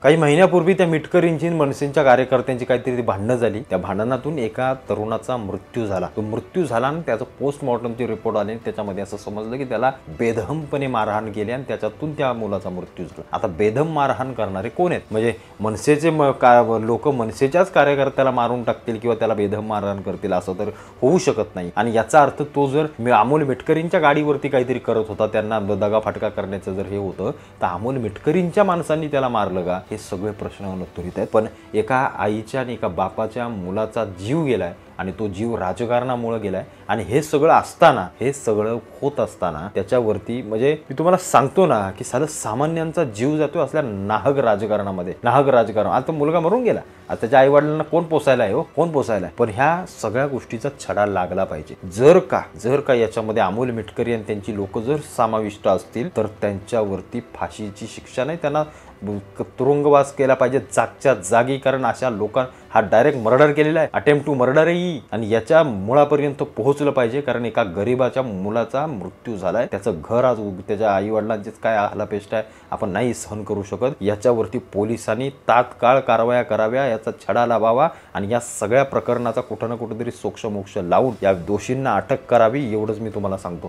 काही महिन्यापूर्वी त्या मिटकरींची मनसेच्या कार्यकर्त्यांची काहीतरी भांडणं झाली। त्या भांडणातून एका तरुणाचा मृत्यू झाला। तो मृत्यू झाला आणि त्याचं पोस्टमॉर्टमचे रिपोर्ट आले। त्याच्यामध्ये असं समजलं की त्याला बेदहमपणे मारहाण केली आणि त्याच्यातून त्या मुलाचा मृत्यू झाला। आता बेदम मारहाण करणारे कोण आहेत? म्हणजे मनसेचे लोक मनसेच्याच कार्यकर्त्याला मारून टाकतील किंवा त्याला बेदम मारहाण करतील असं तर होऊ शकत नाही। आणि याचा अर्थ तो जर अमोल मिटकरींच्या गाडीवरती काहीतरी करत होता, त्यांना दगाफटका करण्याचं जर हे होतं, तर अमोल मिटकरींच्या माणसांनी त्याला मारलं का? हे सगळे प्रश्न अनुत्तरित आहेत। पण एका आईच्या आणि एका बापाच्या मुलाचा जीव गेलाय आणि तो जीव राजकारणामुळे गेलाय आणि हे सगळं होत असताना त्याच्यावरती म्हणजे मी तुम्हाला सांगतो ना की सामान्यांचा जीव जातोय असल्या नाहक राजकारणामध्ये। आता मुलगा मरून गेला, आता त्याच्या आई वडिलांना कोण पोसायला आहे? कोण पोसायला आहे? पण ह्या सगळ्या गोष्टीचा छडा लागला पाहिजे। जर का याच्यामध्ये अमोल मिटकरी आणि त्यांची लोक जर समाविष्ट असतील तर त्यांच्यावरती फाशीची शिक्षा नाही, त्यांना तुरुंगवास केला पाहिजे जागच्या जागी। कारण अशा लोकांना हा डायरेक्ट मर्डर केलेला आहे, अटेम्प्ट टू मर्डर आहे आणि याच्या मुळापर्यंत पोहोचलं पाहिजे। कारण एका गरीबाच्या मुलाचा मृत्यू झालाय, त्याचं घर आज त्याच्या आई वडिलांचीच काय हालापेष्ट आहे आपण नाही सहन करू शकत। याच्यावरती पोलिसांनी तात्काळ कारवाया कराव्या, याचा छडा लावावा आणि या सगळ्या प्रकरणाचा कुठं ना कुठेतरी सोक्षमोक्ष लावून या दोषींना अटक करावी, एवढंच मी तुम्हाला सांगतो।